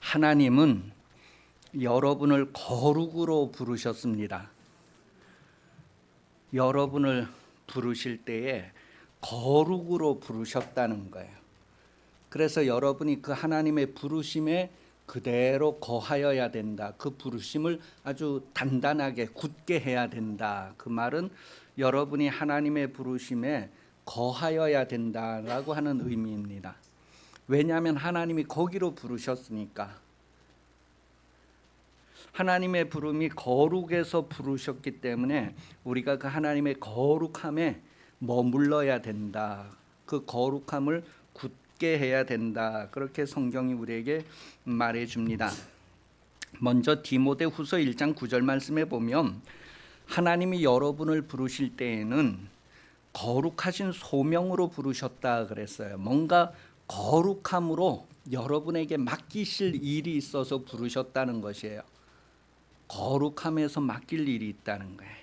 하나님은 여러분을 거룩으로 부르셨습니다. 여러분을 부르실 때에 거룩으로 부르셨다는 거예요. 그래서 여러분이 그 하나님의 부르심에 그대로 거하여야 된다. 그 부르심을 아주 단단하게 굳게 해야 된다. 그 말은 여러분이 하나님의 부르심에 거하여야 된다라고 하는 의미입니다. 왜냐하면 하나님이 거기로 부르셨으니까. 하나님의 부름이 거룩에서 부르셨기 때문에 우리가 그 하나님의 거룩함에 머물러야 된다. 그 거룩함을 굳게 해야 된다. 그렇게 성경이 우리에게 말해줍니다. 먼저 디모데후서 1장 9절 말씀에 보면 하나님이 여러분을 부르실 때에는 거룩하신 소명으로 부르셨다 그랬어요. 뭔가 거룩함으로 여러분에게 맡기실 일이 있어서 부르셨다는 것이에요. 거룩함에서 맡길 일이 있다는 거예요.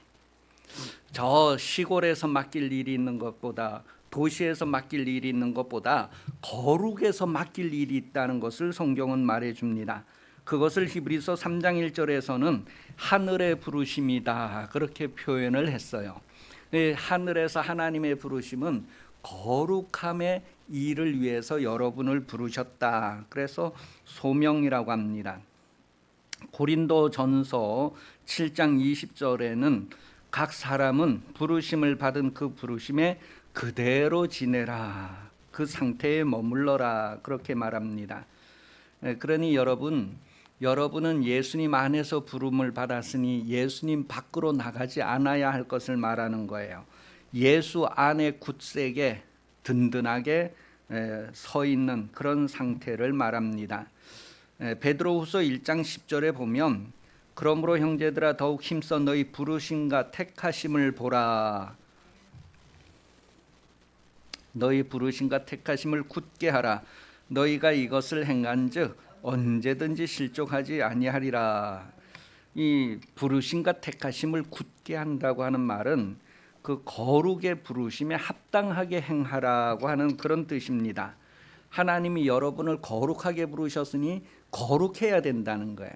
저 시골에서 맡길 일이 있는 것보다, 도시에서 맡길 일이 있는 것보다 거룩에서 맡길 일이 있다는 것을 성경은 말해줍니다. 그것을 히브리서 3장 1절에서는 하늘의 부르심이다 그렇게 표현을 했어요. 하늘에서 하나님의 부르심은 거룩함의 일을 위해서 여러분을 부르셨다. 그래서 소명이라고 합니다. 고린도전서 7장 20절에는 각 사람은 부르심을 받은 그 부르심에 그대로 지내라. 그 상태에 머물러라. 그렇게 말합니다. 그러니 여러분은 예수님 안에서 부름을 받았으니 예수님 밖으로 나가지 않아야 할 것을 말하는 거예요. 예수 안에 굳세게 든든하게 서 있는 그런 상태를 말합니다. 베드로후서 1장 10절에 보면 그러므로 형제들아 더욱 힘써 너희 부르심과 택하심을 보라. 너희 부르심과 택하심을 굳게 하라. 너희가 이것을 행한즉 언제든지 실족하지 아니하리라. 이 부르심과 택하심을 굳게 한다고 하는 말은 그 거룩의 부르심에 합당하게 행하라고 하는 그런 뜻입니다. 하나님이 여러분을 거룩하게 부르셨으니 거룩해야 된다는 거예요.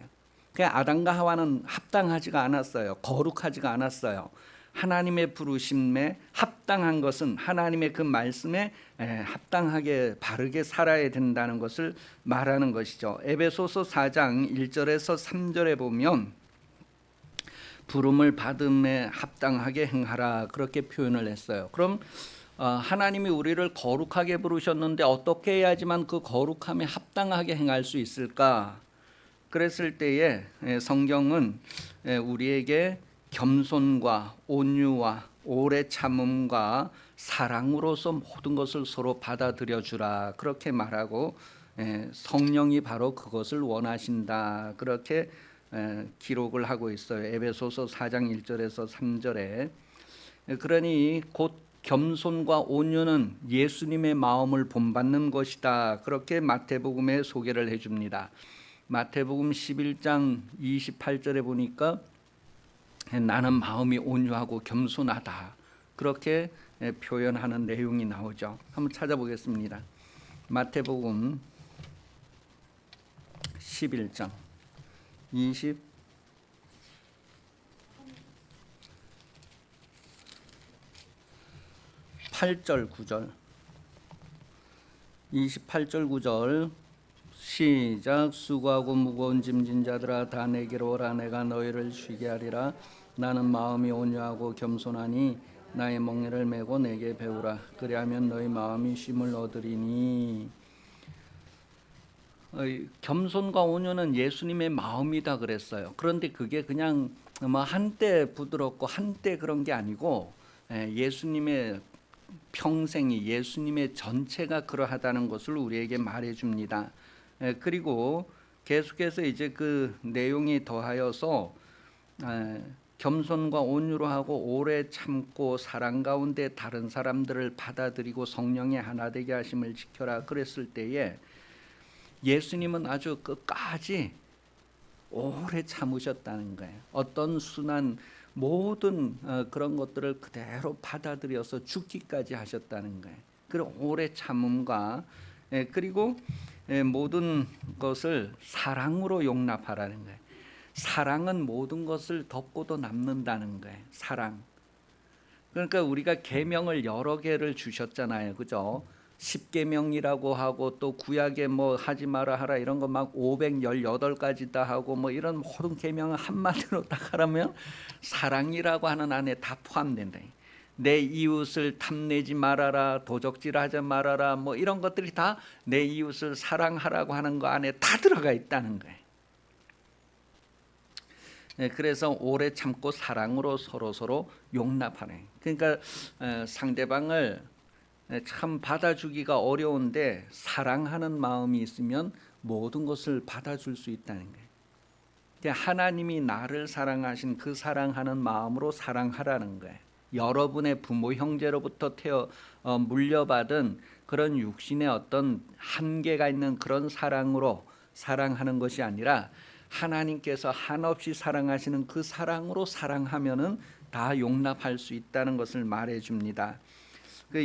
그냥 아담과 하와는 합당하지가 않았어요. 거룩하지가 않았어요. 하나님의 부르심에 합당한 것은 하나님의 그 말씀에 합당하게 바르게 살아야 된다는 것을 말하는 것이죠. 에베소서 4장 1절에서 3절에 보면 부름을 받음에 합당하게 행하라 그렇게 표현을 했어요. 그럼 하나님이 우리를 거룩하게 부르셨는데 어떻게 해야지만 그 거룩함에 합당하게 행할 수 있을까? 그랬을 때에 성경은 우리에게 겸손과 온유와 오래 참음과 사랑으로서 모든 것을 서로 받아들여 주라 그렇게 말하고 성령이 바로 그것을 원하신다 그렇게 기록을 하고 있어요. 에베소서 4장 1절에서 3절에. 그러니 곧 겸손과 온유는 예수님의 마음을 본받는 것이다 그렇게 마태복음에 소개를 해줍니다. 마태복음 11장 28절에 보니까 나는 마음이 온유하고 겸손하다 그렇게 표현하는 내용이 나오죠. 한번 찾아보겠습니다. 마태복음 11장 28절 9절 28절 9절 시작. 수고하고 무거운 짐진 자들아 다 내게로 오라. 내가 너희를 쉬게 하리라. 나는 마음이 온유하고 겸손하니 나의 멍에를 메고 내게 배우라. 그리하면 너희 마음이 쉼을 얻으리니. 겸손과 온유는 예수님의 마음이다 그랬어요. 그런데 그게 그냥 한때 부드럽고 한때 그런 게 아니고 예수님의 평생이 예수님의 전체가 그러하다는 것을 우리에게 말해줍니다. 그리고 계속해서 이제 그 내용이 더하여서 겸손과 온유로 하고 오래 참고 사랑 가운데 다른 사람들을 받아들이고 성령의 하나 되게 하심을 지켜라 그랬을 때에 예수님은 아주 끝까지 오래 참으셨다는 거예요. 어떤 순한 모든 그런 것들을 그대로 받아들여서 죽기까지 하셨다는 거예요. 그런 오래 참음과 그리고 모든 것을 사랑으로 용납하라는 거예요. 사랑은 모든 것을 덮고도 남는다는 거예요. 사랑. 그러니까 우리가 계명을 여러 개를 주셨잖아요. 그죠? 10계명이라고 하고 또 구약에 뭐 하지 마라 하라 이런 거 막 518가지 다 하고 뭐 이런 모든 계명을 한마디로 딱 하라면 사랑이라고 하는 안에 다 포함된다. 내 이웃을 탐내지 말아라, 도적질하지 말아라, 뭐 이런 것들이 다 내 이웃을 사랑하라고 하는 거 안에 다 들어가 있다는 거예요. 그래서 오래 참고 사랑으로 서로 용납하네. 그러니까 상대방을 참 받아주기가 어려운데 사랑하는 마음이 있으면 모든 것을 받아줄 수 있다는 거예요. 하나님이 나를 사랑하신 그 사랑하는 마음으로 사랑하라는 거예요. 여러분의 부모 형제로부터 물려받은 그런 육신의 어떤 한계가 있는 그런 사랑으로 사랑하는 것이 아니라 하나님께서 한없이 사랑하시는 그 사랑으로 사랑하면은 다 용납할 수 있다는 것을 말해줍니다.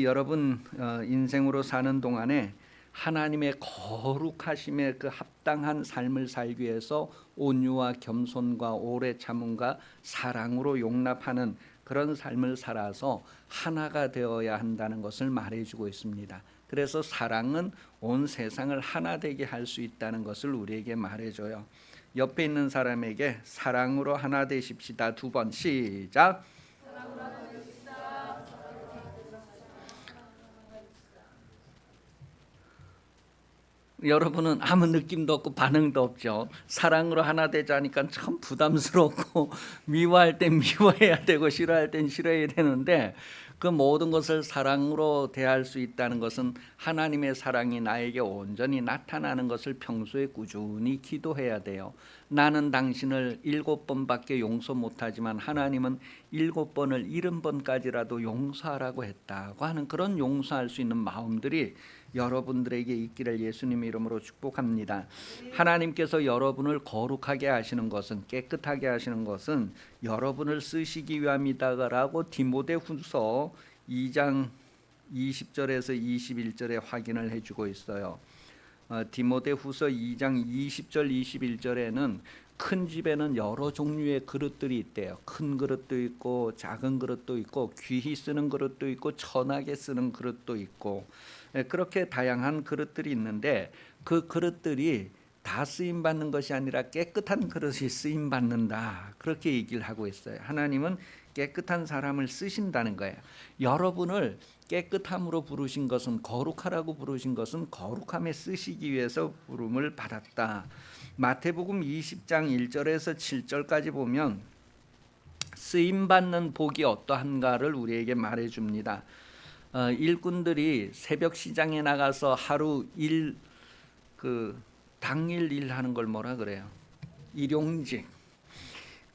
여러분 인생으로 사는 동안에 하나님의 거룩하심에 그 합당한 삶을 살기 위해서 온유와 겸손과 오래 참음과 사랑으로 용납하는 그런 삶을 살아서 하나가 되어야 한다는 것을 말해주고 있습니다. 그래서 사랑은 온 세상을 하나 되게 할 수 있다는 것을 우리에게 말해줘요. 옆에 있는 사람에게 사랑으로 하나 되십시다. 2번 시작. 여러분은 아무 느낌도 없고 반응도 없죠. 사랑으로 하나 되자니까 참 부담스럽고 미워할 땐 미워해야 되고 싫어할 땐 싫어해야 되는데 그 모든 것을 사랑으로 대할 수 있다는 것은 하나님의 사랑이 나에게 온전히 나타나는 것을 평소에 꾸준히 기도해야 돼요. 나는 당신을 7번밖에 용서 못하지만 하나님은 7번을 70번까지라도 용서하라고 했다고 하는 그런 용서할 수 있는 마음들이 여러분들에게 있기를 예수님의 이름으로 축복합니다. 하나님께서 여러분을 거룩하게 하시는 것은, 깨끗하게 하시는 것은 여러분을 쓰시기 위함이다라고 디모데후서 2장 20절에서 21절에 확인을 해주고 있어요. 디모데후서 2장 20절 21절에는 큰 집에는 여러 종류의 그릇들이 있대요. 큰 그릇도 있고 작은 그릇도 있고 귀히 쓰는 그릇도 있고 천하게 쓰는 그릇도 있고 그렇게 다양한 그릇들이 있는데 그 그릇들이 다 쓰임받는 것이 아니라 깨끗한 그릇이 쓰임받는다. 그렇게 얘기를 하고 있어요. 하나님은 깨끗한 사람을 쓰신다는 거예요. 여러분을 깨끗함으로 부르신 것은, 거룩하라고 부르신 것은 거룩함에 쓰시기 위해서 부름을 받았다. 마태복음 20장 1절에서 7절까지 보면 쓰임받는 복이 어떠한가를 우리에게 말해줍니다. 일꾼들이 새벽 시장에 나가서 하루 당일 일하는 걸 뭐라 그래요? 일용직.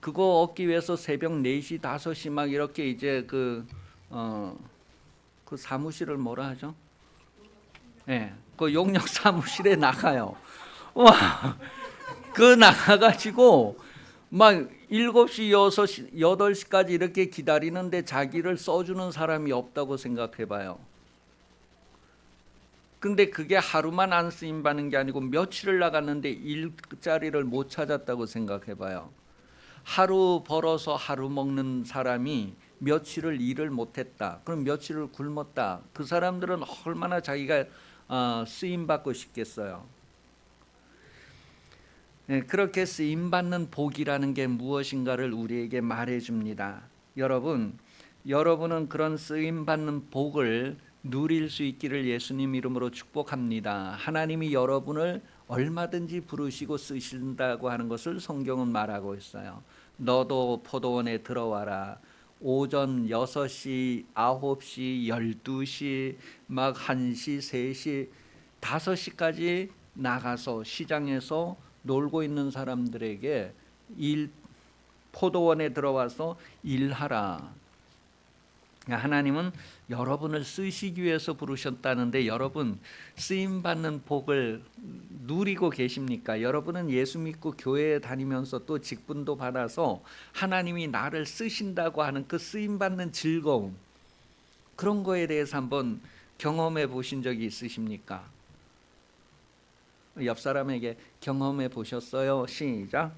그거 얻기 위해서 새벽 4시 5시 막 이렇게 이제 그 사무실을 뭐라 하죠? 네, 그 용역 사무실에 나가요. 와, 그 나가가지고 막 7시, 6시, 8시까지 이렇게 기다리는데 자기를 써주는 사람이 없다고 생각해봐요. 근데 그게 하루만 안 쓰임받는 게 아니고 며칠을 나갔는데 일자리를 못 찾았다고 생각해봐요. 하루 벌어서 하루 먹는 사람이 며칠을 일을 못했다. 그럼 며칠을 굶었다. 그 사람들은 얼마나 자기가 쓰임받고 싶겠어요. 그렇게 쓰임받는 복이라는 게 무엇인가를 우리에게 말해줍니다. 여러분은 그런 쓰임받는 복을 누릴 수 있기를 예수님 이름으로 축복합니다. 하나님이 여러분을 얼마든지 부르시고 쓰신다고 하는 것을 성경은 말하고 있어요. 너도 포도원에 들어와라. 오전 6시, 9시, 12시, 막 1시, 3시, 5시까지 나가서 시장에서 놀고 있는 사람들에게 포도원에 들어와서 일하라. 하나님은 여러분을 쓰시기 위해서 부르셨다는데 여러분 쓰임받는 복을 누리고 계십니까? 여러분은 예수 믿고 교회에 다니면서 또 직분도 받아서 하나님이 나를 쓰신다고 하는 그 쓰임받는 즐거움, 그런 거에 대해서 한번 경험해 보신 적이 있으십니까? 옆 사람에게 경험해 보셨어요? 시작.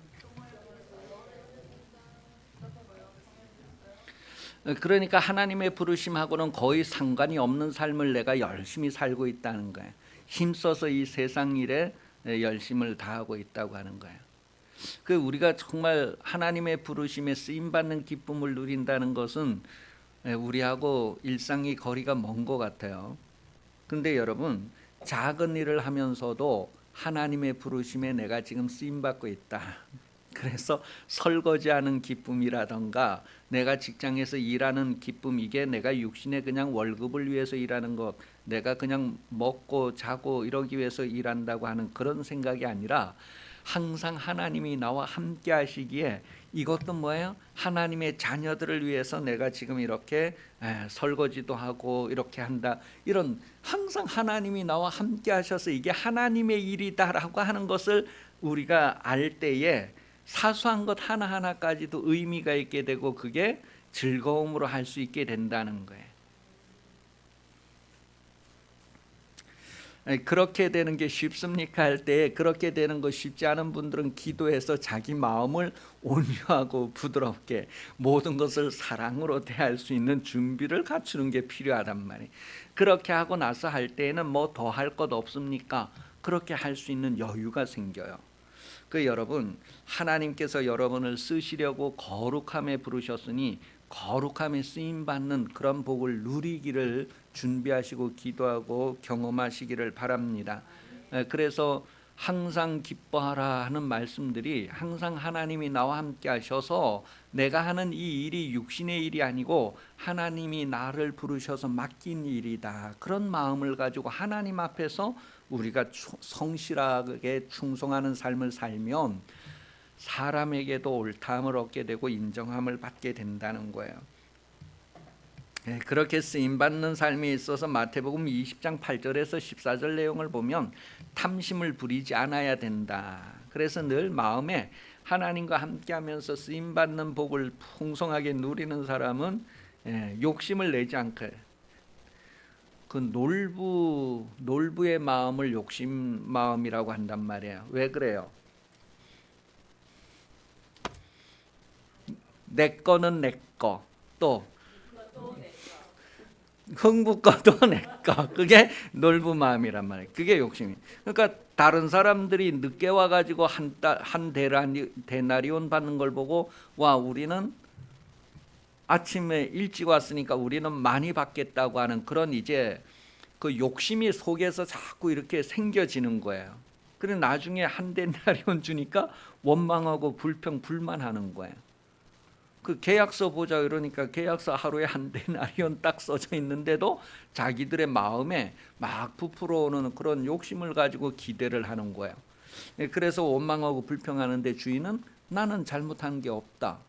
그러니까 하나님의 부르심하고는 거의 상관이 없는 삶을 내가 열심히 살고 있다는 거예요. 힘써서 이 세상 일에 열심을 다하고 있다고 하는 거예요. 그 우리가 정말 하나님의 부르심에 쓰임 받는 기쁨을 누린다는 것은 우리하고 일상이 거리가 먼 것 같아요. 근데 여러분, 작은 일을 하면서도 하나님의 부르심에 내가 지금 쓰임 받고 있다. 그래서 설거지하는 기쁨이라던가 내가 직장에서 일하는 기쁨, 이게 내가 육신의 그냥 월급을 위해서 일하는 것, 내가 그냥 먹고 자고 이러기 위해서 일한다고 하는 그런 생각이 아니라 항상 하나님이 나와 함께 하시기에 이것도 뭐예요? 하나님의 자녀들을 위해서 내가 지금 이렇게 설거지도 하고 이렇게 한다. 이런 항상 하나님이 나와 함께 하셔서 이게 하나님의 일이다라고 하는 것을 우리가 알 때에 사소한 것 하나하나까지도 의미가 있게 되고 그게 즐거움으로 할 수 있게 된다는 거예요. 그렇게 되는 게 쉽습니까? 할 때 그렇게 되는 거 쉽지 않은 분들은 기도해서 자기 마음을 온유하고 부드럽게 모든 것을 사랑으로 대할 수 있는 준비를 갖추는 게 필요하단 말이에요. 그렇게 하고 나서 할 때에는 뭐 더 할 것 없습니까? 그렇게 할 수 있는 여유가 생겨요. 그 여러분, 하나님께서 여러분을 쓰시려고 거룩함에 부르셨으니 거룩함에 쓰임 받는 그런 복을 누리기를 준비하시고 기도하고 경험하시기를 바랍니다. 그래서 항상 기뻐하라 하는 말씀들이 항상 하나님이 나와 함께 하셔서 내가 하는 이 일이 육신의 일이 아니고 하나님이 나를 부르셔서 맡긴 일이다. 그런 마음을 가지고 하나님 앞에서 우리가 성실하게 충성하는 삶을 살면 사람에게도 옳다함을 얻게 되고 인정함을 받게 된다는 거예요. 그렇게 쓰임받는 삶에 있어서 마태복음 20장 8절에서 14절 내용을 보면 탐심을 부리지 않아야 된다. 그래서 늘 마음에 하나님과 함께하면서 쓰임받는 복을 풍성하게 누리는 사람은 욕심을 내지 않게, 그 놀부의 마음을 욕심 마음이라고 한단 말이에요. 왜 그래요? 내 거는 내 거, 또 흥부 거도 내 거. 그게 놀부 마음이란 말이에요. 그게 욕심이. 그러니까 다른 사람들이 늦게 와가지고 한 데나리온 받는 걸 보고 와, 우리는 아침에 일찍 왔으니까 우리는 많이 받겠다고 하는 그런 이제 그 욕심이 속에서 자꾸 이렇게 생겨지는 거예요. 그래 나중에 한 데나리온 주니까 원망하고 불만하는 거예요. 그 계약서 보자 이러니까 계약서 하루에 한 데나리온 딱 써져 있는데도 자기들의 마음에 막 부풀어오는 그런 욕심을 가지고 기대를 하는 거예요. 그래서 원망하고 불평하는데 주인은 나는 잘못한 게 없다.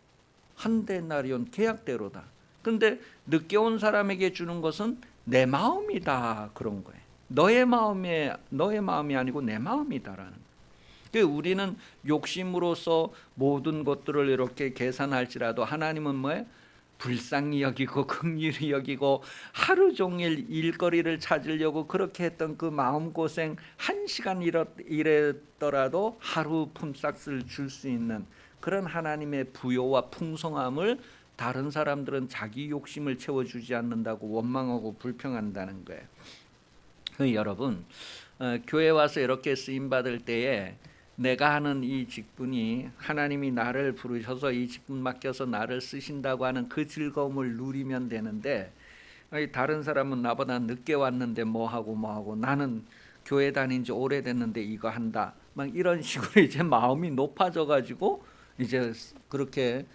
한 데나리온 계약대로다. 근데 늦게 온 사람에게 주는 것은 내 마음이다 그런 거예요. 너의 마음이 아니고 내 마음이다라는. 우리는 욕심으로서 모든 것들을 이렇게 계산할지라도 하나님은 뭐예요? 불쌍히 여기고 긍휼히 여기고 하루 종일 일거리를 찾으려고 그렇게 했던 그 마음고생 한 시간 일했더라도 하루 품삯을 줄 수 있는 그런 하나님의 부요와 풍성함을 다른 사람들은 자기 욕심을 채워주지 않는다고 원망하고 불평한다는 거예요. 여러분, 교회 와서 이렇게 쓰임받을 때에 내가 하는 이 직분이 하나님이 나를 부르셔서 이 직분 맡겨서 나를 쓰신다고 하는 그 즐거움을 누리면 되는데, 다른 사람은 나보다 늦게 왔는데 뭐하고 나는 교회 다닌 지 오래됐는데 이거 한다 막 이런 식으로 이제 마음이 높아져 가지고 이제 그렇게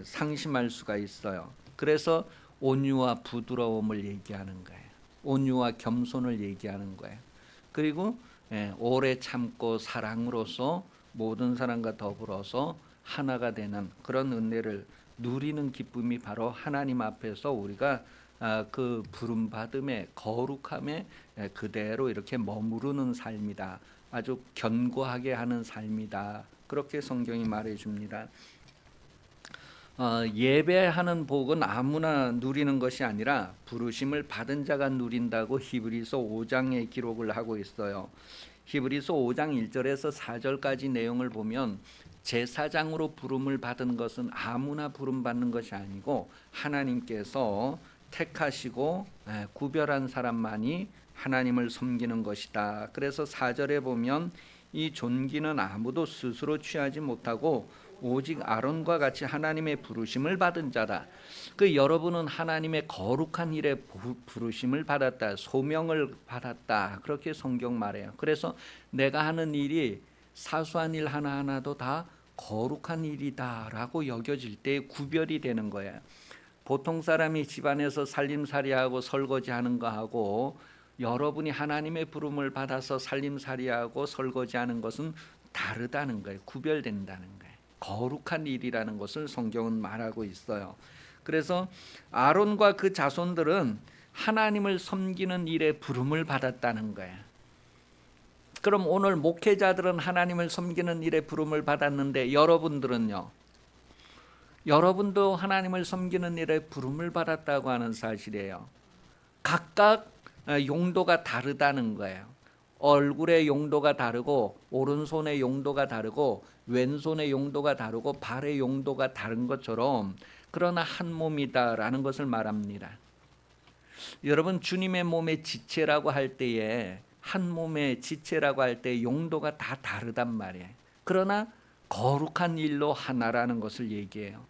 상심할 수가 있어요. 그래서 온유와 부드러움을 얘기하는 거예요. 온유와 겸손을 얘기하는 거예요. 그리고 오래 참고 사랑으로서 모든 사람과 더불어서 하나가 되는 그런 은혜를 누리는 기쁨이 바로 하나님 앞에서 우리가 그 부름받음의 거룩함에 그대로 이렇게 머무르는 삶이다. 아주 견고하게 하는 삶이다. 그렇게 성경이 말해줍니다. 예배하는 복은 아무나 누리는 것이 아니라 부르심을 받은 자가 누린다고 히브리서 5장에 기록을 하고 있어요. 히브리서 5장 1절에서 4절까지 내용을 보면 제사장으로 부름을 받은 것은 아무나 부름 받는 것이 아니고 하나님께서 택하시고 구별한 사람만이 하나님을 섬기는 것이다. 그래서 4절에 보면 이 존귀는 아무도 스스로 취하지 못하고 오직 아론과 같이 하나님의 부르심을 받은 자다. 그 여러분은 하나님의 거룩한 일에 부르심을 받았다. 소명을 받았다. 그렇게 성경 말해요. 그래서 내가 하는 일이 사소한 일 하나하나도 다 거룩한 일이다라고 여겨질 때 구별이 되는 거예요. 보통 사람이 집안에서 살림살이하고 설거지하는 거하고 여러분이 하나님의 부름을 받아서 살림살이하고 설거지하는 것은 다르다는 거예요. 구별된다는 거예요. 거룩한 일이라는 것을 성경은 말하고 있어요. 그래서 아론과 그 자손들은 하나님을 섬기는 일에 부름을 받았다는 거예요. 그럼 오늘 목회자들은 하나님을 섬기는 일에 부름을 받았는데 여러분들은요? 여러분도 하나님을 섬기는 일에 부름을 받았다고 하는 사실이에요. 각각 용도가 다르다는 거예요. 얼굴의 용도가 다르고 오른손의 용도가 다르고 왼손의 용도가 다르고 발의 용도가 다른 것처럼 그러나 한 몸이다라는 것을 말합니다. 여러분 주님의 몸의 지체라고 할 때에 한 몸의 지체라고 할 때 용도가 다 다르단 말이에요. 그러나 거룩한 일로 하나라는 것을 얘기해요.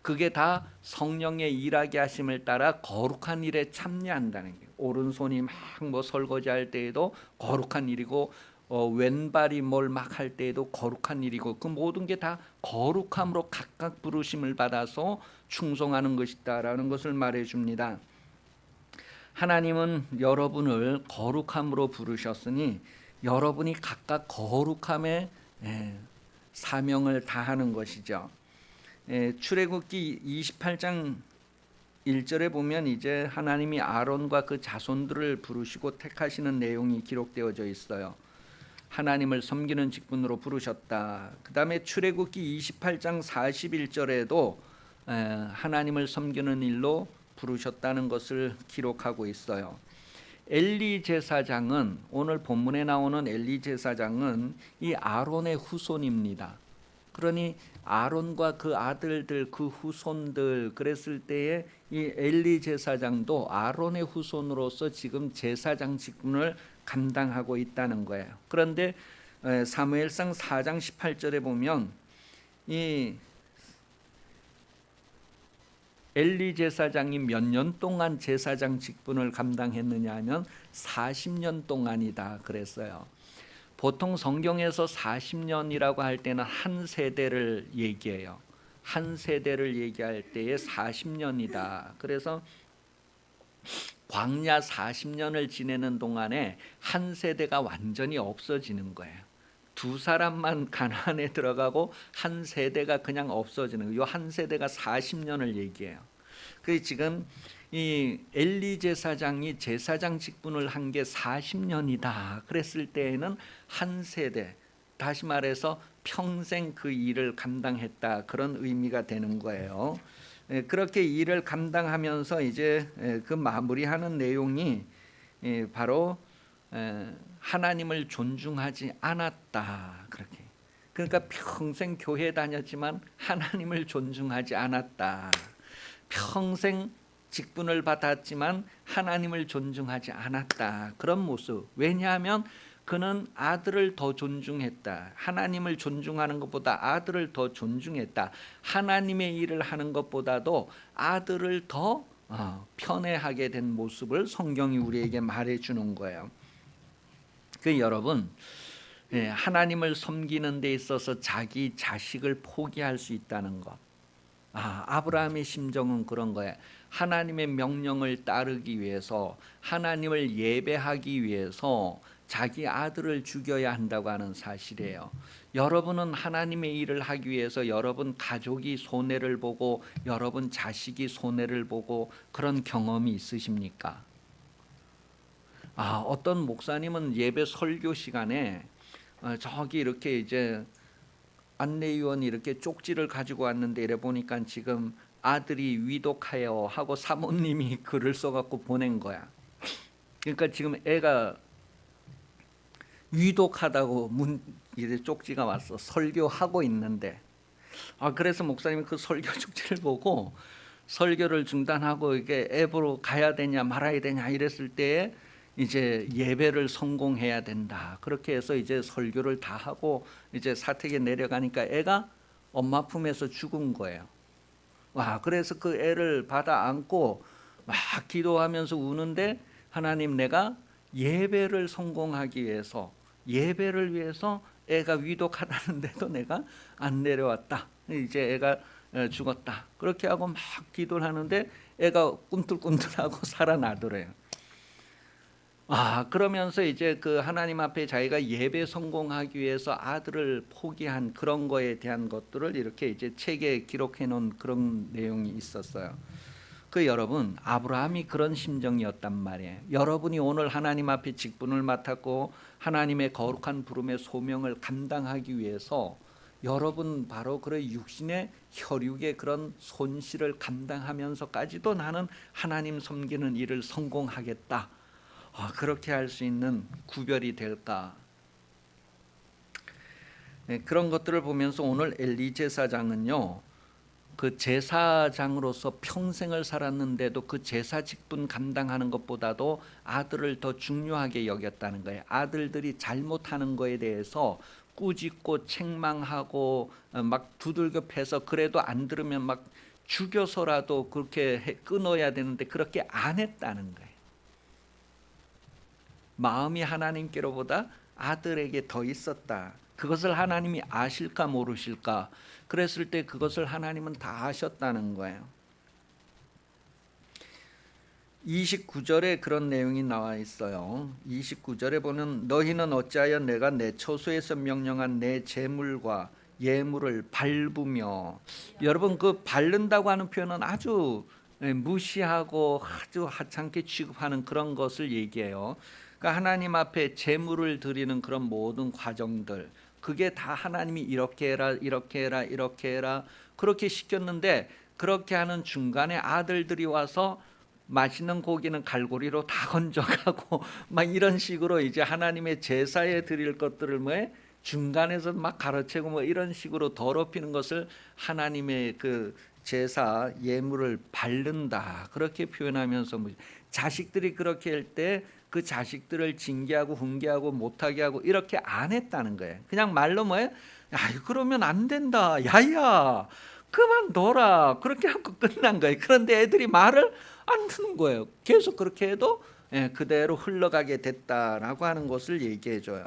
그게 다 성령의 일하게 하심을 따라 거룩한 일에 참여한다는 거예요. 오른손이 막 뭐 설거지할 때에도 거룩한 일이고 왼발이 뭘 막 할 때에도 거룩한 일이고 그 모든 게 다 거룩함으로 각각 부르심을 받아서 충성하는 것이다라는 것을 말해줍니다. 하나님은 여러분을 거룩함으로 부르셨으니 여러분이 각각 거룩함의 사명을 다하는 것이죠. 출애굽기 28장 1절에 보면 이제 하나님이 아론과 그 자손들을 부르시고 택하시는 내용이 기록되어져 있어요. 하나님을 섬기는 직분으로 부르셨다. 그 다음에 출애굽기 28장 41절에도 하나님을 섬기는 일로 부르셨다는 것을 기록하고 있어요. 엘리 제사장은 오늘 본문에 나오는 엘리 제사장은 이 아론의 후손입니다. 그러니 아론과 그 아들들 그 후손들 그랬을 때에 이 엘리 제사장도 아론의 후손으로서 지금 제사장 직분을 감당하고 있다는 거예요. 그런데 사무엘상 4장 18절에 보면 이 엘리 제사장이 몇 년 동안 제사장 직분을 감당했느냐 하면 40년 동안이다 그랬어요. 보통 성경에서 40년이라고 할 때는 한 세대를 얘기해요. 한 세대를 얘기할 때에 40년이다. 그래서 광야 40년을 지내는 동안에 한 세대가 완전히 없어지는 거예요. 두 사람만 가나안에 들어가고 한 세대가 그냥 없어지는 거예요. 이 한 세대가 40년을 얘기해요. 그래서 지금 이 엘리 제사장이 제사장 직분을 한 게 40년이다 그랬을 때에는 한 세대, 다시 말해서 평생 그 일을 감당했다 그런 의미가 되는 거예요. 그렇게 일을 감당하면서 이제 그 마무리하는 내용이 바로 하나님을 존중하지 않았다 그렇게. 그러니까 평생 교회 다녔지만 하나님을 존중하지 않았다. 평생 직분을 받았지만 하나님을 존중하지 않았다. 그런 모습. 왜냐하면 그는 아들을 더 존중했다. 하나님을 존중하는 것보다 아들을 더 존중했다. 하나님의 일을 하는 것보다도 아들을 더 편애하게 된 모습을 성경이 우리에게 말해주는 거예요. 그 여러분, 하나님을 섬기는 데 있어서 자기 자식을 포기할 수 있다는 것. 아브라함의 심정은 그런 거예요. 하나님의 명령을 따르기 위해서 하나님을 예배하기 위해서 자기 아들을 죽여야 한다고 하는 사실이에요. 여러분은 하나님의 일을 하기 위해서 여러분 가족이 손해를 보고 여러분 자식이 손해를 보고 그런 경험이 있으십니까? 어떤 목사님은 예배 설교 시간에 저기 이렇게 이제 안내위원이 이렇게 쪽지를 가지고 왔는데 이래 보니까 지금 아들이 위독하여 하고 사모님이 글을 써갖고 보낸 거야. 그러니까 지금 애가 위독하다고 이제 쪽지가 왔어. 설교하고 있는데. 그래서 목사님이 그 설교 쪽지를 보고 설교를 중단하고 이게 앱으로 가야 되냐 말아야 되냐 이랬을 때에 이제 예배를 성공해야 된다. 그렇게 해서 이제 설교를 다 하고 이제 사택에 내려가니까 애가 엄마 품에서 죽은 거예요. 그래서 그 애를 받아 안고 막 기도하면서 우는데, 하나님, 내가 예배를 성공하기 위해서, 예배를 위해서 애가 위독하다는데도 내가 안 내려왔다. 이제 애가 죽었다. 그렇게 하고 막 기도를 하는데 애가 꿈틀꿈틀하고 살아나더래요. 그러면서 이제 그 하나님 앞에 자기가 예배 성공하기 위해서 아들을 포기한 그런 거에 대한 것들을 이렇게 이제 책에 기록해 놓은 그런 내용이 있었어요. 여러분, 아브라함이 그런 심정이었단 말이에요. 여러분이 오늘 하나님 앞에 직분을 맡았고 하나님의 거룩한 부름의 소명을 감당하기 위해서 여러분 바로 그런 육신의 혈육의 그런 손실을 감당하면서까지도 나는 하나님 섬기는 일을 성공하겠다. 그렇게 할 수 있는 구별이 될까? 그런 것들을 보면서 오늘 엘리 제사장은요, 그 제사장으로서 평생을 살았는데도 그 제사 직분 감당하는 것보다도 아들을 더 중요하게 여겼다는 거예요. 아들들이 잘못하는 거에 대해서 꾸짖고 책망하고 막 두들겨 패서 그래도 안 들으면 막 죽여서라도 그렇게 끊어야 되는데 그렇게 안 했다는 거예요. 마음이 하나님께로보다 아들에게 더 있었다. 그것을 하나님이 아실까 모르실까? 그랬을 때 그것을 하나님은 다 아셨다는 거예요. 29절에 그런 내용이 나와 있어요. 29절에 보면 너희는 어찌하여 내가 내 처소에서 명령한 내 제물과 예물을 밟으며, 여러분 그 밟는다고 하는 표현은 아주 무시하고 아주 하찮게 취급하는 그런 것을 얘기해요. 그러니까 하나님 앞에 제물을 드리는 그런 모든 과정들, 그게 다 하나님이 이렇게 해라 이렇게 해라 이렇게 해라 그렇게 시켰는데, 그렇게 하는 중간에 아들들이 와서 맛있는 고기는 갈고리로 다 건져가고 막 이런 식으로 이제 하나님의 제사에 드릴 것들을 중간에서 막 가로채고 이런 식으로 더럽히는 것을 하나님의 그 제사 예물을 밟는다 그렇게 표현하면서 자식들이 그렇게 할 때 그 자식들을 징계하고 훈계하고 못하게 하고 이렇게 안 했다는 거예요. 그냥 말로 야 그러면 안 된다, 야야 그만둬라 그렇게 하고 끝난 거예요. 그런데 애들이 말을 안 듣는 거예요. 계속 그렇게 해도 그대로 흘러가게 됐다라고 하는 것을 얘기해 줘요.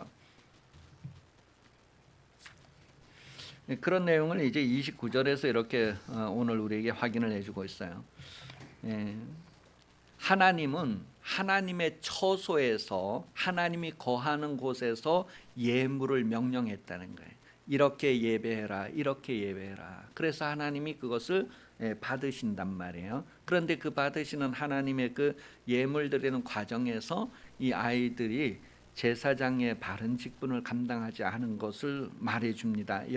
그런 내용을 이제 29절에서 이렇게 오늘 우리에게 확인을 해주고 있어요. 하나님은 하나님의 처소에서, 하나님이 거하는 곳에서 예물을 명령했다는 거예요. 이렇게 예배해라, 이렇게 예배해라. 그래서 하나님이 그것을 받으신단 말이에요. 그런데 그 받으시는 하나님의 그 예물 드리는 과정에서 이 아이들이 제사장의 바른 직분을 감당하지 않은 것을 말해줍니다.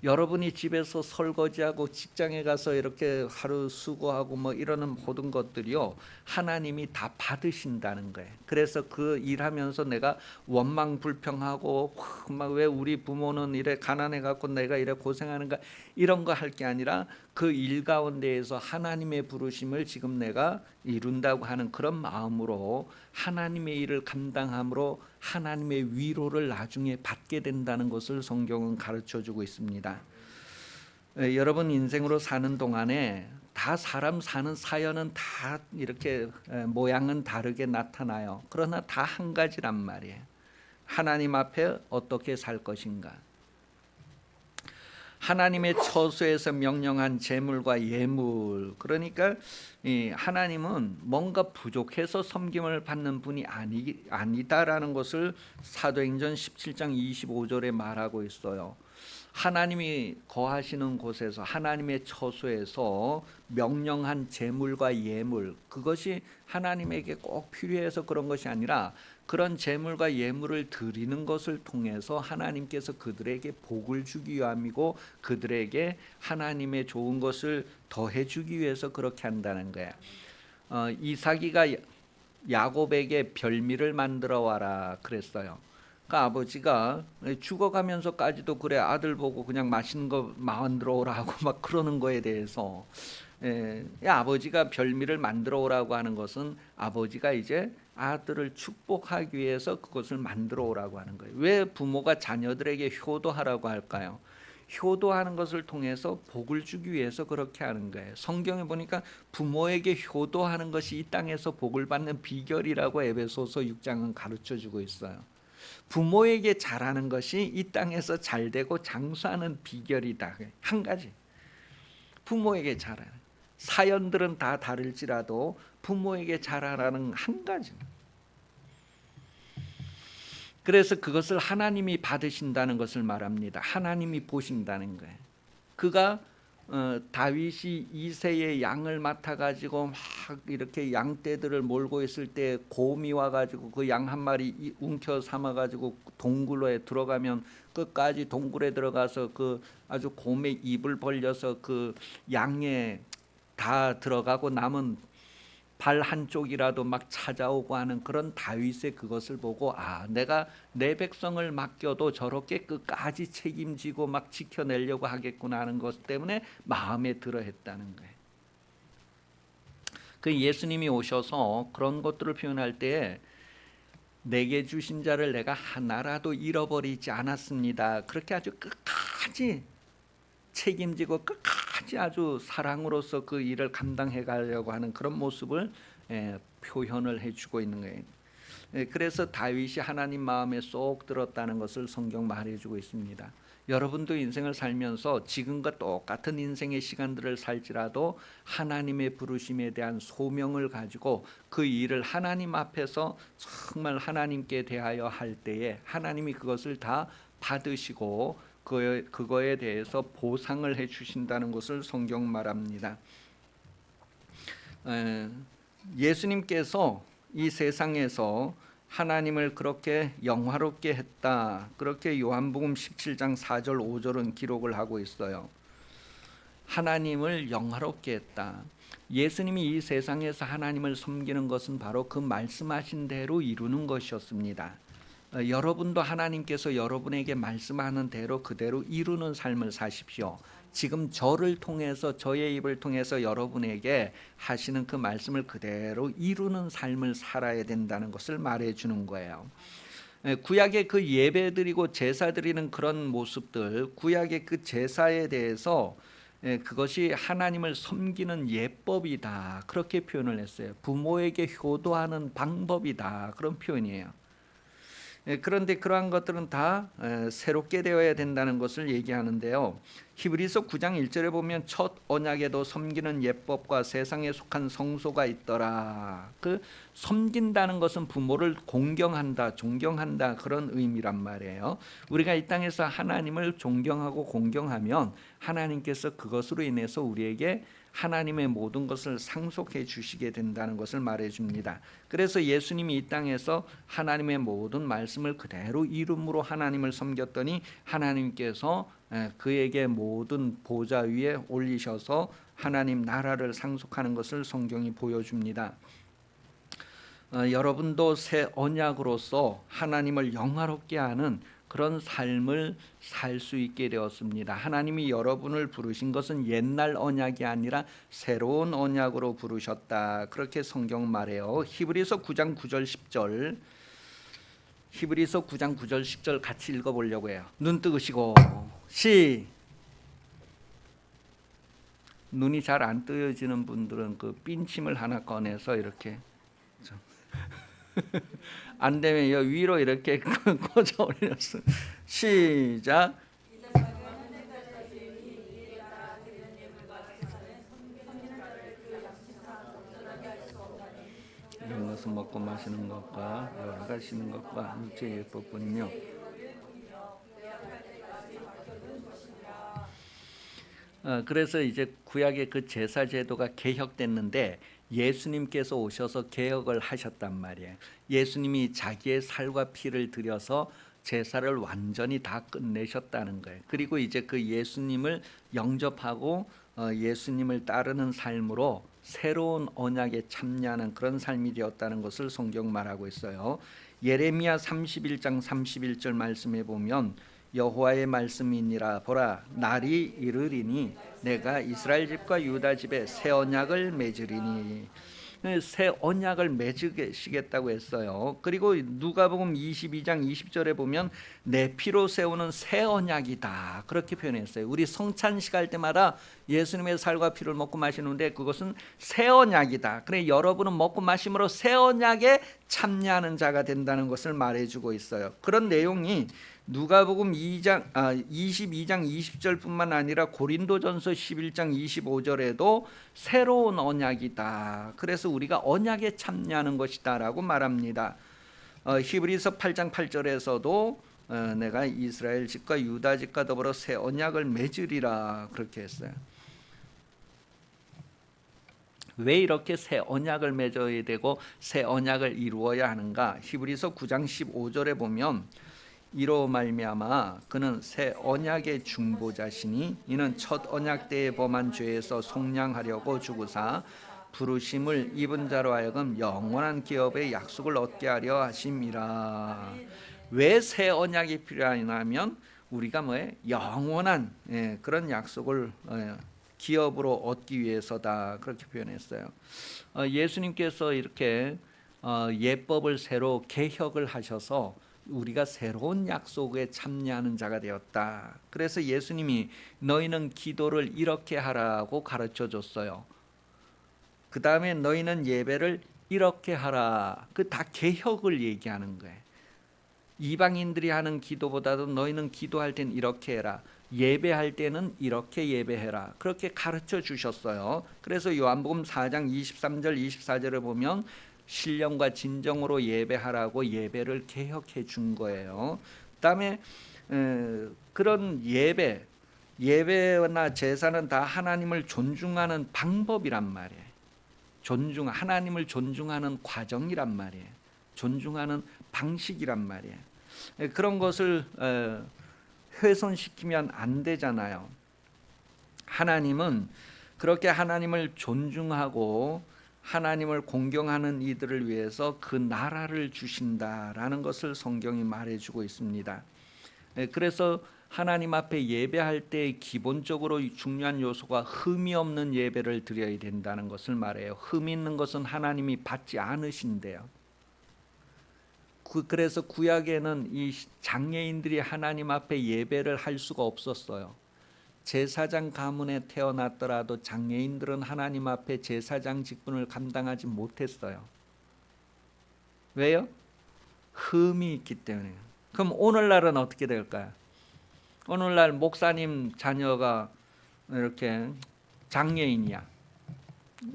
여러분이 집에서 설거지하고 직장에 가서 이렇게 하루 수고하고 이러는 모든 것들이요, 하나님이 다 받으신다는 거예요. 그래서 그 일하면서 내가 원망 불평하고 막 왜 우리 부모는 이래 가난해 갖고 내가 이래 고생하는가 이런 거 할 게 아니라 그 일 가운데에서 하나님의 부르심을 지금 내가 이룬다고 하는 그런 마음으로 하나님의 일을 감당함으로 하나님의 위로를 나중에 받게 된다는 것을 성경은 가르쳐주고 있습니다. 여러분 인생으로 사는 동안에 다 사람 사는 사연은 다 이렇게 모양은 다르게 나타나요. 그러나 다 한 가지란 말이에요. 하나님 앞에 어떻게 살 것인가. 하나님의 처소에서 명령한 제물과 예물, 그러니까 하나님은 뭔가 부족해서 섬김을 받는 분이 아니다라는 것을 사도행전 17장 25절에 말하고 있어요. 하나님이 거하시는 곳에서, 하나님의 처소에서 명령한 제물과 예물, 그것이 하나님에게 꼭 필요해서 그런 것이 아니라 그런 제물과 예물을 드리는 것을 통해서 하나님께서 그들에게 복을 주기 위함이고 그들에게 하나님의 좋은 것을 더해 주기 위해서 그렇게 한다는 거야. 이삭이가 야곱에게 별미를 만들어 와라 그랬어요. 그 아버지가 죽어가면서까지도 그래 아들 보고 그냥 맛있는 거 만들어 오라고 막 그러는 거에 대해서 아버지가 별미를 만들어 오라고 하는 것은 아버지가 이제 아들을 축복하기 위해서 그것을 만들어 오라고 하는 거예요. 왜 부모가 자녀들에게 효도하라고 할까요? 효도하는 것을 통해서 복을 주기 위해서 그렇게 하는 거예요. 성경에 보니까 부모에게 효도하는 것이 이 땅에서 복을 받는 비결이라고 에베소서 6장은 가르쳐 주고 있어요. 부모에게 잘하는 것이 이 땅에서 잘되고 장수하는 비결이다. 한 가지. 부모에게 잘하는. 사연들은 다 다를지라도 부모에게 잘하라는 한 가지. 그래서 그것을 하나님이 받으신다는 것을 말합니다. 하나님이 보신다는 거예요. 그가 다윗이 이새의 양을 맡아가지고 막 이렇게 양떼들을 몰고 있을 때 곰이 와가지고 그 양 한 마리 움켜 삼아가지고 동굴에 들어가면 끝까지 동굴에 들어가서 그 아주 곰의 입을 벌려서 그 양에 다 들어가고 남은 발 한쪽이라도 막 찾아오고 하는 그런 다윗의 그것을 보고 내가 내 백성을 맡겨도 저렇게 끝까지 책임지고 막 지켜내려고 하겠구나 하는 것 때문에 마음에 들어 했다는 거예요. 그 예수님이 오셔서 그런 것들을 표현할 때 내게 주신 자를 내가 하나라도 잃어버리지 않았습니다. 그렇게 아주 끝까지 책임지고 끝까지 아주 사랑으로서 그 일을 감당해 가려고 하는 그런 모습을 표현을 해주고 있는 거예요. 그래서 다윗이 하나님 마음에 쏙 들었다는 것을 성경 말해주고 있습니다. 여러분도 인생을 살면서 지금과 똑같은 인생의 시간들을 살지라도 하나님의 부르심에 대한 소명을 가지고 그 일을 하나님 앞에서 정말 하나님께 대하여 할 때에 하나님이 그것을 다 받으시고 그거에 대해서 보상을 해주신다는 것을 성경 말합니다. 예수님께서 이 세상에서 하나님을 그렇게 영화롭게 했다. 그렇게 요한복음 17장 4절 5절은 기록을 하고 있어요. 하나님을 영화롭게 했다. 예수님이 이 세상에서 하나님을 섬기는 것은 바로 그 말씀하신 대로 이루는 것이었습니다. 여러분도 하나님께서 여러분에게 말씀하는 대로 그대로 이루는 삶을 사십시오. 지금 저를 통해서 저의 입을 통해서 여러분에게 하시는 그 말씀을 그대로 이루는 삶을 살아야 된다는 것을 말해주는 거예요. 구약의 그 예배드리고 제사드리는 그런 모습들, 구약의 그 제사에 대해서 그것이 하나님을 섬기는 예법이다 그렇게 표현을 했어요. 부모에게 효도하는 방법이다 그런 표현이에요. 그런데 그러한 것들은 다 새롭게 되어야 된다는 것을 얘기하는데요. 히브리서 9장 1절에 보면 첫 언약에도 섬기는 예법과 세상에 속한 성소가 있더라. 그 섬긴다는 것은 부모를 공경한다, 존경한다 그런 의미란 말이에요. 우리가 이 땅에서 하나님을 존경하고 공경하면 하나님께서 그것으로 인해서 우리에게 하나님의 모든 것을 상속해 주시게 된다는 것을 말해줍니다. 그래서 예수님이 이 땅에서 하나님의 모든 말씀을 그대로 이름으로 하나님을 섬겼더니 하나님께서 그에게 모든 보좌 위에 올리셔서 하나님 나라를 상속하는 것을 성경이 보여줍니다. 여러분도 새 언약으로서 하나님을 영화롭게 하는 그런 삶을 살 수 있게 되었습니다. 하나님이 여러분을 부르신 것은 옛날 언약이 아니라 새로운 언약으로 부르셨다. 그렇게 성경 말해요. 히브리서 9장 9절 10절 히브리서 9장 9절 10절 같이 읽어보려고 해요. 눈 뜨시고 눈이 잘 안 뜨여지는 분들은 그 삔침을 하나 꺼내서 이렇게 안 되면 위로 이렇게 꽂아 올렸어. 시작. 이런 것은 먹고 마시는 것과 여러 가지 씹는 것과 육체의 예법뿐이며 그래서 이제 구약의 그 제사 제도가 개혁됐는데 예수님께서 오셔서 개혁을 하셨단 말이에요. 예수님이 자기의 살과 피를 들여서 제사를 완전히 다 끝내셨다는 거예요. 그리고 이제 그 예수님을 영접하고 예수님을 따르는 삶으로 새로운 언약에 참여하는 그런 삶이 되었다는 것을 성경 말하고 있어요. 예레미야 31장 31절 말씀에 보면 여호와의 말씀이니라 보라 날이 이르리니 내가 이스라엘 집과 유다 집에 새 언약을 맺으리니 새 언약을 맺으시겠다고 했어요. 그리고 누가복음 22장 20절에 보면 내 피로 세우는 새 언약이다 그렇게 표현했어요. 우리 성찬식 할 때마다 예수님의 살과 피를 먹고 마시는데 그것은 새 언약이다. 그래 여러분은 먹고 마심으로 새 언약에 참여하는 자가 된다는 것을 말해주고 있어요. 그런 내용이 누가복음 22장 20절뿐만 아니라 고린도전서 11장 25절에도 새로운 언약이다. 그래서 우리가 언약에 참여하는 것이다라고 말합니다. 히브리서 8장 8절에서도 내가 이스라엘 집과 유다 집과 더불어 새 언약을 맺으리라 그렇게 했어요. 왜 이렇게 새 언약을 맺어야 되고 새 언약을 이루어야 하는가? 히브리서 9장 15절에 보면 이로 말미암아 그는 새 언약의 중보자시니 이는 첫 언약 때에 범한 죄에서 속량하려고 죽으사 부르심을 입은 자로 하여금 영원한 기업의 약속을 얻게 하려 하심이라. 왜 새 언약이 필요하냐면 우리가 영원한 그런 약속을 기업으로 얻기 위해서다 그렇게 표현했어요. 예수님께서 이렇게 예법을 새로 개혁을 하셔서 우리가 새로운 약속에 참여하는 자가 되었다. 그래서 예수님이 너희는 기도를 이렇게 하라고 가르쳐 줬어요. 그 다음에 너희는 예배를 이렇게 하라. 그 다 개혁을 얘기하는 거예요. 이방인들이 하는 기도보다도 너희는 기도할 땐 이렇게 해라. 예배할 때는 이렇게 예배해라. 그렇게 가르쳐 주셨어요. 그래서 요한복음 4장 23절 24절을 보면 신령과 진정으로 예배하라고 예배를 개혁해 준 거예요. 그다음에 그런 예배나 제사는 다 하나님을 존중하는 방법이란 말이에요. 하나님을 존중하는 과정이란 말이에요. 존중하는 방식이란 말이에요. 그런 것을 훼손시키면 안 되잖아요. 하나님은 그렇게 하나님을 존중하고 하나님을 공경하는 이들을 위해서 그 나라를 주신다라는 것을 성경이 말해주고 있습니다. 그래서 하나님 앞에 예배할 때 기본적으로 중요한 요소가 흠이 없는 예배를 드려야 된다는 것을 말해요. 흠 있는 것은 하나님이 받지 않으신대요. 그래서 구약에는 이 장애인들이 하나님 앞에 예배를 할 수가 없었어요. 제사장 가문에 태어났더라도 장애인들은 하나님 앞에 제사장 직분을 감당하지 못했어요. 왜요? 흠이 있기 때문에. 그럼 오늘날은 어떻게 될까요? 오늘날 목사님 자녀가 이렇게 장애인이야.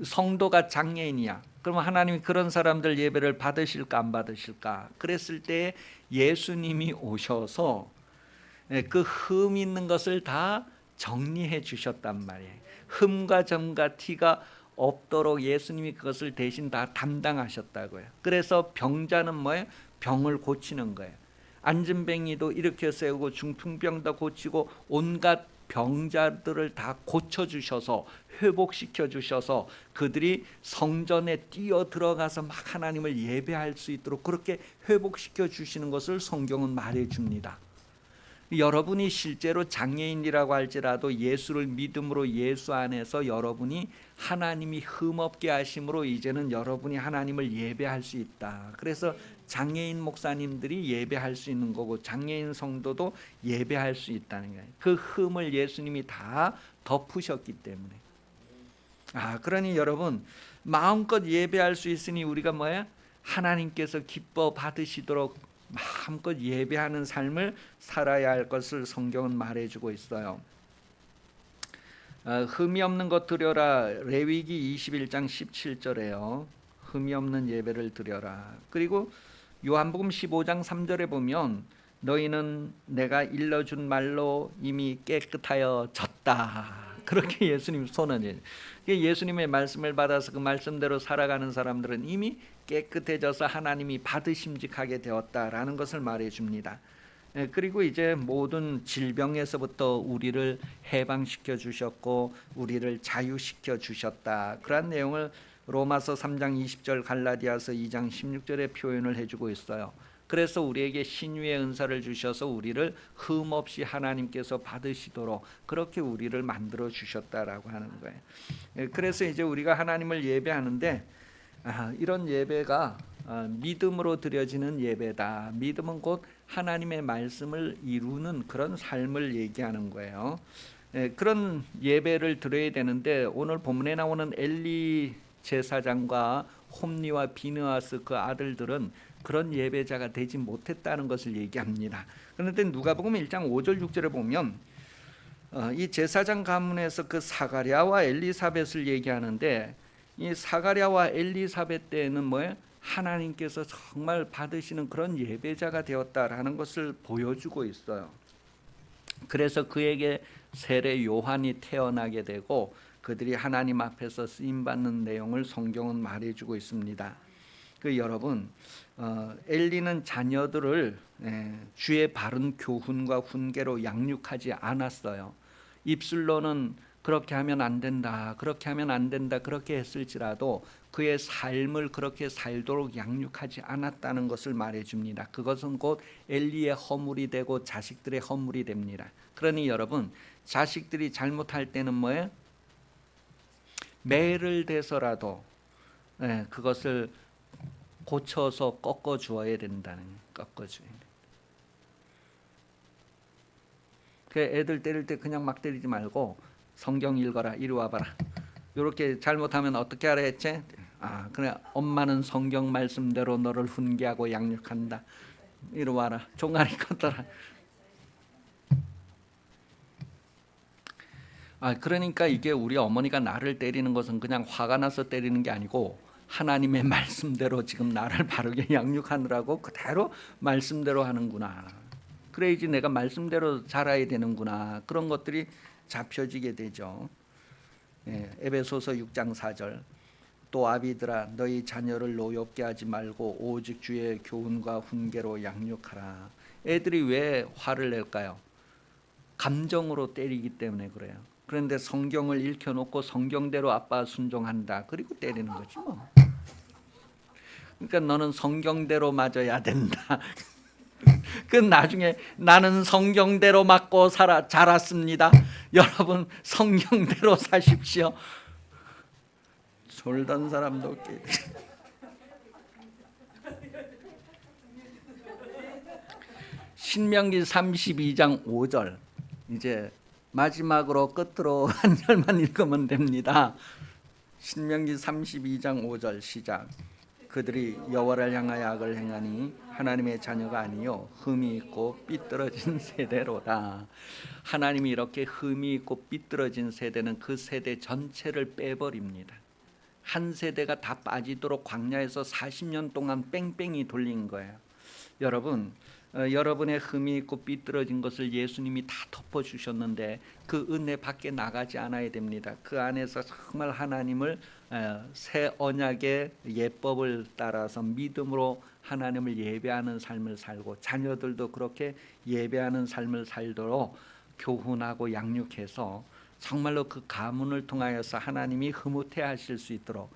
성도가 장애인이야. 그러면 하나님이 그런 사람들 예배를 받으실까 안 받으실까? 그랬을 때 예수님이 오셔서 그 흠 있는 것을 다 정리해 주셨단 말이에요. 흠과 점과 티가 없도록 예수님이 그것을 대신 다 담당하셨다고요. 그래서 병자는 뭐예요? 병을 고치는 거예요. 안진뱅이도 일으켜 세우고 중풍병도 고치고 온갖 병자들을 다 고쳐주셔서 회복시켜 주셔서 그들이 성전에 뛰어 들어가서 막 하나님을 예배할 수 있도록 그렇게 회복시켜 주시는 것을 성경은 말해줍니다. 여러분이 실제로 장애인이라고 할지라도 예수를 믿음으로 예수 안에서 여러분이 하나님이 흠없게 하심으로 이제는 여러분이 하나님을 예배할 수 있다. 그래서 장애인 목사님들이 예배할 수 있는 거고 장애인 성도도 예배할 수 있다는 거예요. 그 흠을 예수님이 다 덮으셨기 때문에. 그러니 여러분 마음껏 예배할 수 있으니 우리가 뭐야? 하나님께서 기뻐 받으시도록 마음껏 예배하는 삶을 살아야 할 것을 성경은 말해주고 있어요. 흠이 없는 것 드려라. 레위기 21장 17절에요. 흠이 없는 예배를 드려라. 그리고 요한복음 15장 3절에 보면 너희는 내가 일러준 말로 이미 깨끗하여졌다. 그렇게 예수님 선언해요. 예수님의 말씀을 받아서 그 말씀대로 살아가는 사람들은 이미 깨끗해져서 하나님이 받으심직하게 되었다라는 것을 말해줍니다. 그리고 이제 모든 질병에서부터 우리를 해방시켜 주셨고 우리를 자유시켜 주셨다. 그런 내용을 로마서 3장 20절 갈라디아서 2장 16절에 표현을 해주고 있어요. 그래서 우리에게 신유의 은사를 주셔서 우리를 흠 없이 하나님께서 받으시도록 그렇게 우리를 만들어 주셨다라고 하는 거예요. 그래서 이제 우리가 하나님을 예배하는데 이런 예배가 믿음으로 드려지는 예배다. 믿음은 곧 하나님의 말씀을 이루는 그런 삶을 얘기하는 거예요. 그런 예배를 드려야 되는데 오늘 본문에 나오는 엘리 제사장과 홈리와 비느하스 그 아들들은 그런 예배자가 되지 못했다는 것을 얘기합니다. 그런데 누가복음 1장 5절 6절에 보면 이 제사장 가문에서 그 사가랴와 엘리사벳을 얘기하는데 이 사가랴와 엘리사벳 때에는 뭐예요? 하나님께서 정말 받으시는 그런 예배자가 되었다라는 것을 보여주고 있어요. 그래서 그에게 세례 요한이 태어나게 되고 그들이 하나님 앞에서 쓰임받는 내용을 성경은 말해주고 있습니다. 여러분, 엘리는 자녀들을 주의 바른 교훈과 훈계로 양육하지 않았어요. 입술로는 그렇게 하면 안 된다, 그렇게 하면 안 된다, 그렇게 했을지라도 그의 삶을 그렇게 살도록 양육하지 않았다는 것을 말해줍니다. 그것은 곧 엘리의 허물이 되고 자식들의 허물이 됩니다. 그러니 여러분, 자식들이 잘못할 때는 뭐예요? 매를 대서라도 그것을 고쳐서 꺾어 주어야 된다는, 꺾어 줘야 된다. 애들 때릴 때 그냥 막 때리지 말고 성경 읽어라, 이리 와봐라. 이렇게 잘못하면 어떻게 하라 했지? 그래, 엄마는 성경 말씀대로 너를 훈계하고 양육한다. 이리 와라, 종아리 걷더라. 그러니까 이게 우리 어머니가 나를 때리는 것은 그냥 화가 나서 때리는 게 아니고 하나님의 말씀대로 지금 나를 바르게 양육하느라고 그대로 말씀대로 하는구나. 그래야지 내가 말씀대로 자라야 되는구나. 그런 것들이 잡혀지게 되죠. 에베소서 6장 4절. 또 아비들아 너희 자녀를 노엽게 하지 말고 오직 주의 교훈과 훈계로 양육하라. 애들이 왜 화를 낼까요? 감정으로 때리기 때문에 그래요. 그런데 성경을 읽혀놓고 성경대로 아빠 순종한다. 그리고 때리는 거지 뭐. 그러니까 너는 성경대로 맞아야 된다. 그 나중에 나는 성경대로 맞고 자랐습니다. 여러분 성경대로 사십시오. 졸던 사람도 없게. 신명기 32장 5절 이제 마지막으로 끝으로 한 절만 읽으면 됩니다. 신명기 32장 5절 시작. 그들이 여호와를 향하여 악을 행하니 하나님의 자녀가 아니요 흠이 있고 삐뚤어진 세대로다. 하나님이 이렇게 흠이 있고 삐뚤어진 세대는 그 세대 전체를 빼버립니다. 한 세대가 다 빠지도록 광야에서 40년 동안 뺑뺑이 돌린 거예요. 여러분, 여러분의 흠이 있고 삐뚤어진 것을 예수님이 다 덮어주셨는데 그 은혜 밖에 나가지 않아야 됩니다. 그 안에서 정말 하나님을 새 언약의 예법을 따라서 믿음으로 하나님을 예배하는 삶을 살고 자녀들도 그렇게 예배하는 삶을 살도록 교훈하고 양육해서 정말로 그 가문을 통하여서 하나님이 흐뭇해 하실 수 있도록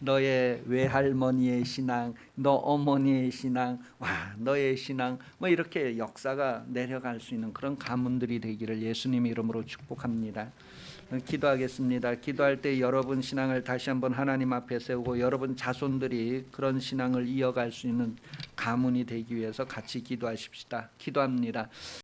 너의 외할머니의 신앙, 너 어머니의 신앙, 너의 신앙 뭐 이렇게 역사가 내려갈 수 있는 그런 가문들이 되기를 예수님 이름으로 축복합니다. 기도하겠습니다. 기도할 때 여러분 신앙을 다시 한번 하나님 앞에 세우고 여러분 자손들이 그런 신앙을 이어갈 수 있는 가문이 되기 위해서 같이 기도하십시다. 기도합니다.